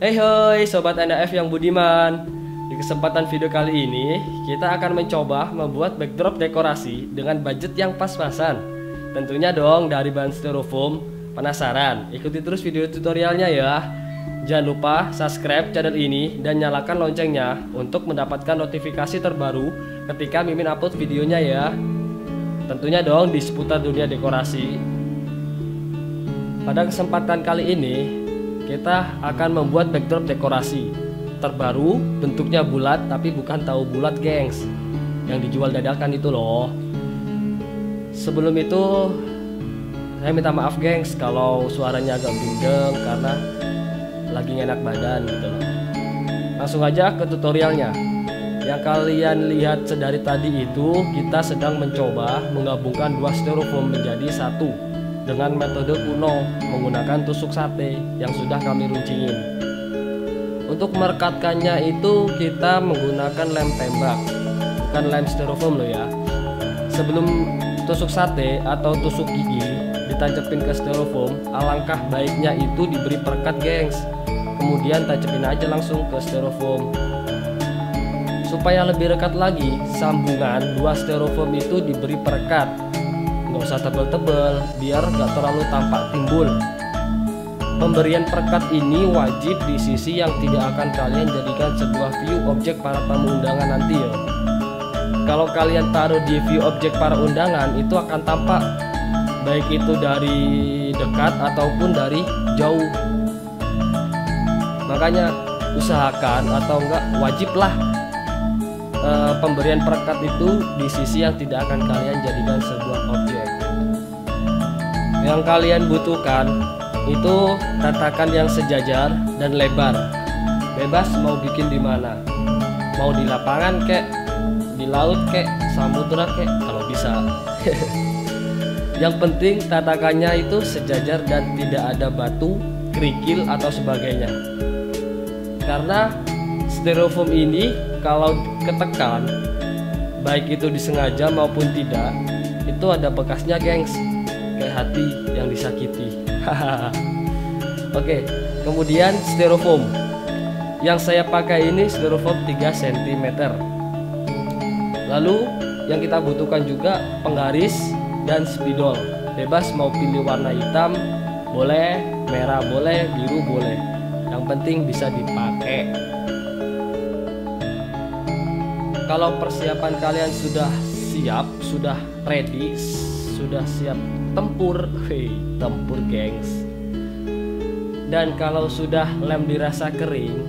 Hey hoi sobat NAF yang budiman. Di kesempatan video kali ini kita akan mencoba membuat backdrop dekorasi dengan budget yang pas-pasan. Tentunya dong dari bahan styrofoam. Penasaran? Ikuti terus video tutorialnya ya. Jangan lupa subscribe channel ini dan nyalakan loncengnya untuk mendapatkan notifikasi terbaru ketika Mimin upload videonya ya. Tentunya dong di seputar dunia dekorasi. Pada kesempatan kali ini kita akan membuat backdrop dekorasi terbaru, bentuknya bulat tapi bukan tahu bulat gengs, yang dijual dadakan itu loh. Sebelum itu saya minta maaf gengs kalau suaranya agak bindeng karena lagi enak badan gitu loh. Langsung aja ke tutorialnya. Yang kalian lihat sedari tadi itu kita sedang mencoba menggabungkan dua styrofoam menjadi satu dengan metode kuno menggunakan tusuk sate yang sudah kami runcingin. Untuk merekatkannya itu kita menggunakan lem tembak, bukan lem styrofoam loh ya. Sebelum tusuk sate atau tusuk gigi ditancapin ke styrofoam, alangkah baiknya itu diberi perekat gengs. Kemudian tancapin aja langsung ke styrofoam. Supaya lebih rekat lagi, sambungan dua styrofoam itu diberi perekat. Nggak usah tebel-tebel biar nggak terlalu tampak timbul. Pemberian perekat ini wajib di sisi yang tidak akan kalian jadikan sebuah view objek para tamu undangan nanti ya. Kalau kalian taruh di view objek para undangan itu akan tampak baik itu dari dekat ataupun dari jauh. Makanya usahakan atau enggak wajiblah pemberian perekat itu di sisi yang tidak akan kalian jadikan sebuah objek. Yang kalian butuhkan itu tatakan yang sejajar dan lebar. Bebas mau bikin di mana, mau di lapangan kek, di laut kek, samudra kek, kalau bisa. Yang penting tatakannya itu sejajar dan tidak ada batu, kerikil atau sebagainya. Karena styrofoam ini kalau ketekan, baik itu disengaja maupun tidak, itu ada bekasnya gengs, kayak hati yang disakiti. Oke, kemudian styrofoam yang saya pakai ini styrofoam 3 cm. Lalu yang kita butuhkan juga penggaris dan spidol. Bebas mau pilih warna hitam boleh, merah boleh, biru boleh, yang penting bisa dipakai. Kalau persiapan kalian sudah siap, sudah ready, sudah siap tempur, tempur gengs. Dan kalau sudah lem dirasa kering,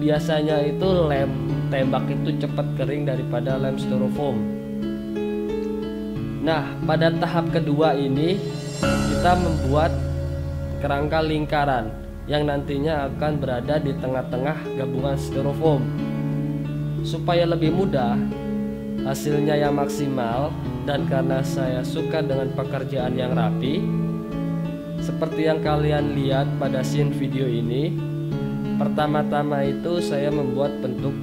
biasanya itu lem tembak itu cepat kering daripada lem styrofoam. Nah, pada tahap kedua ini kita membuat kerangka lingkaran yang nantinya akan berada di tengah-tengah gabungan styrofoam. Supaya lebih mudah, hasilnya yang maksimal, dan karena saya suka dengan pekerjaan yang rapi, seperti yang kalian lihat pada scene video ini, pertama-tama itu saya membuat bentuk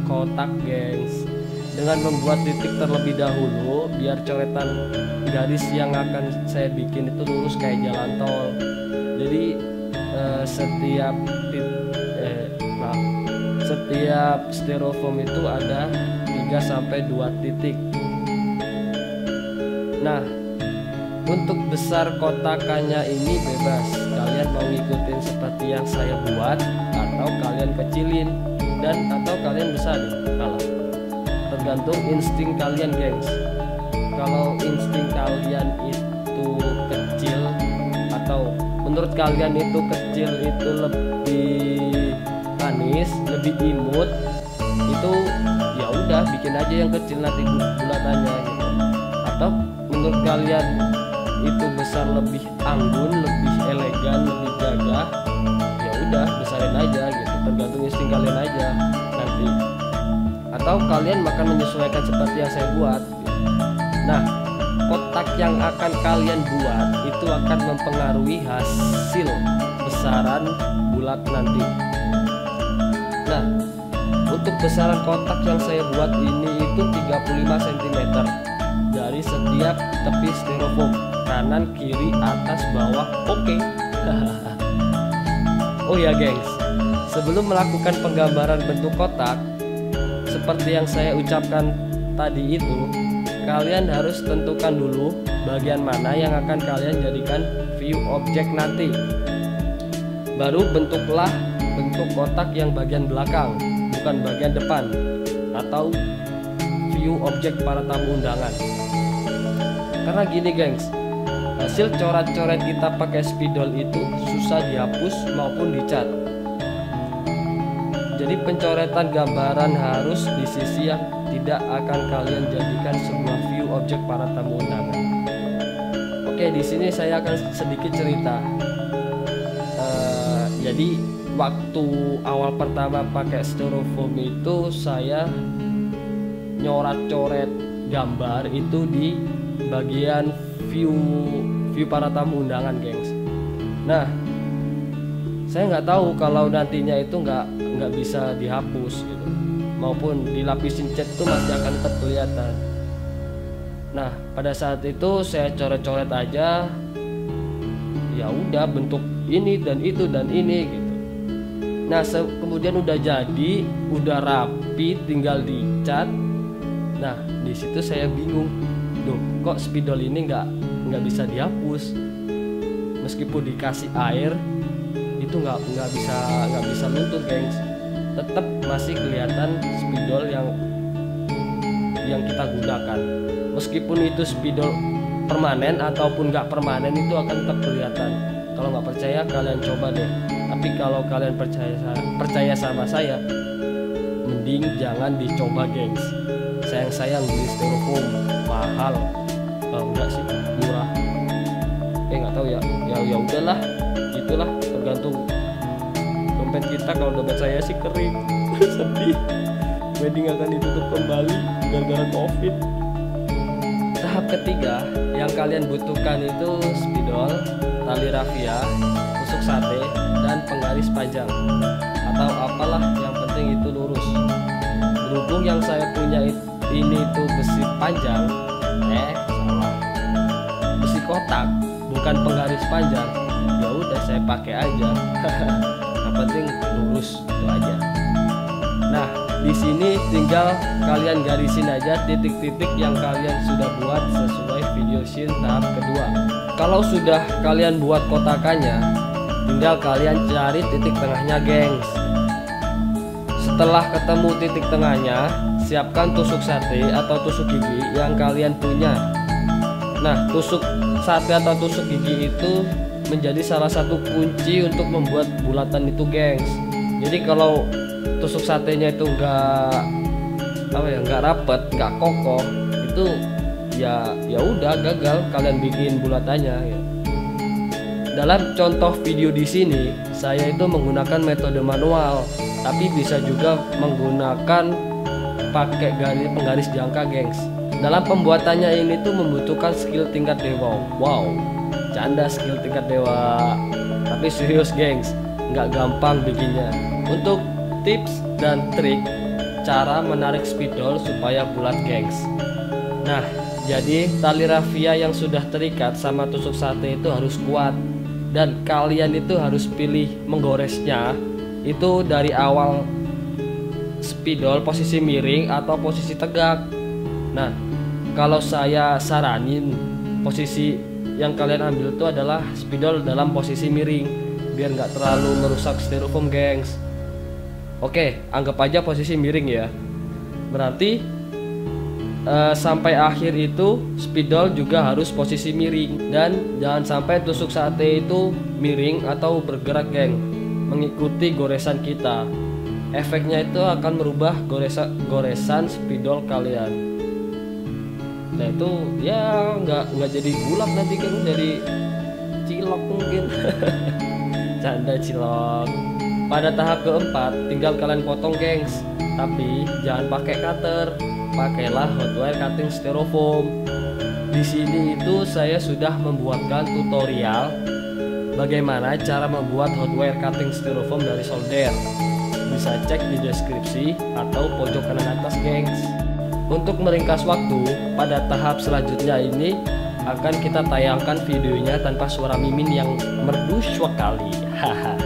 kotak gengs, dengan membuat titik terlebih dahulu biar coretan garis yang akan saya bikin itu lurus kayak jalan tol. Jadi setiap styrofoam itu ada 3-2 titik. Nah, untuk besar kotakannya ini bebas, kalian mau ngikutin seperti yang saya buat atau kalian kecilin dan atau kalian besarin, kalau tergantung insting kalian gengs. Kalau insting kalian itu kecil atau menurut kalian itu kecil itu lebih manis, lebih imut, itu ya udah bikin aja yang kecil nanti bulatannya gitu. Atau menurut kalian itu besar lebih anggun, lebih elegan, lebih gagah, ya udah besarin aja gitu, tergantung insting kalian aja nanti. Atau kalian akan menyesuaikan seperti yang saya buat gitu. Nah, kotak yang akan kalian buat itu akan mempengaruhi hasil besaran bulat nanti. Nah, untuk besaran kotak yang saya buat ini itu 35 cm dari setiap tepi styrofoam, kanan, kiri, atas, bawah, oke. Oh ya gengs, sebelum melakukan penggambaran bentuk kotak seperti yang saya ucapkan tadi itu, kalian harus tentukan dulu bagian mana yang akan kalian jadikan view objek nanti. Baru bentuklah bentuk kotak yang bagian belakang, bukan bagian depan, atau view objek para tamu undangan. Karena gini gengs, hasil coret-coret kita pakai spidol itu susah dihapus maupun dicat. Jadi pencoretan gambaran harus di sisi yang tidak akan kalian jadikan sebuah view objek para tamu undangan. Oke, di sini saya akan sedikit cerita. Jadi waktu awal pertama pakai styrofoam itu saya nyoret-coret gambar itu di bagian view para tamu undangan gengs. Nah, saya nggak tahu kalau nantinya itu nggak bisa dihapus gitu, maupun dilapisin cat itu masih akan tetap kelihatan. Nah, pada saat itu saya coret-coret aja, ya udah bentuk ini dan itu dan ini gitu. Nah, kemudian udah jadi, udah rapi, tinggal dicat. Nah, di situ saya bingung, loh kok spidol ini nggak bisa dihapus, meskipun dikasih air itu nggak bisa luntur gengs, tetap masih kelihatan spidol yang kita gunakan. Meskipun itu spidol permanen ataupun nggak permanen, itu akan tetap kelihatan. Kalau nggak percaya kalian coba deh. Tapi kalau kalian percaya sama saya, mending jangan dicoba gengs. Sayang beli styrofoam mahal. Enggak sih, murah. Nggak tahu ya udahlah, itulah tergantung dompet kita. Kalau dompet saya sih kering. Sedih, wedding akan ditutup kembali gara-gara covid. Tahap ketiga yang kalian butuhkan itu spidol, tali rafia, tusuk sate, dan penggaris panjang atau apalah, yang penting itu lurus. Berhubung yang saya punya ini itu besi panjang, salah, besi kotak, bukan penggaris panjang, ya udah saya pakai aja. Yang penting lurus, itu aja. Nah, di sini tinggal kalian garisin aja titik-titik yang kalian sudah buat sesuai video scene tahap kedua. Kalau sudah kalian buat kotakannya, tinggal kalian cari titik tengahnya gengs. Setelah ketemu titik tengahnya, siapkan tusuk sate atau tusuk gigi yang kalian punya. Nah, tusuk sate atau tusuk gigi itu menjadi salah satu kunci untuk membuat bulatan itu gengs. Jadi kalau tusuk satenya itu nggak rapet, nggak kokoh, itu ya udah gagal kalian bikin bulatannya ya. Dalam contoh video di sini saya itu menggunakan metode manual, tapi bisa juga menggunakan pakai penggaris jangka gengs. Dalam pembuatannya ini tuh membutuhkan skill tingkat dewa. Wow, canda skill tingkat dewa, tapi serius gengs, nggak gampang bikinnya. Untuk tips dan trik cara menarik spidol supaya bulat gengs. Nah, jadi tali rafia yang sudah terikat sama tusuk sate itu harus kuat, dan kalian itu harus pilih menggoresnya itu dari awal spidol posisi miring atau posisi tegak. Nah, kalau saya saranin posisi yang kalian ambil itu adalah spidol dalam posisi miring biar nggak terlalu merusak styrofoam gengs. Oke, anggap aja posisi miring ya. Berarti sampai akhir itu spidol juga harus posisi miring, dan jangan sampai tusuk sate itu miring atau bergerak geng, mengikuti goresan kita. Efeknya itu akan merubah goresan spidol kalian. Nah itu ya nggak jadi bulat, nanti kan jadi cilok mungkin. Canda cilok. Pada tahap keempat tinggal kalian potong gengs, tapi jangan pakai cutter, pakailah hot wire cutting styrofoam. Di sini itu saya sudah membuatkan tutorial bagaimana cara membuat hot wire cutting styrofoam dari solder. Bisa cek di deskripsi atau pojok kanan atas gengs. Untuk meringkas waktu, pada tahap selanjutnya ini akan kita tayangkan videonya tanpa suara Mimin yang merdu sekali. Haha.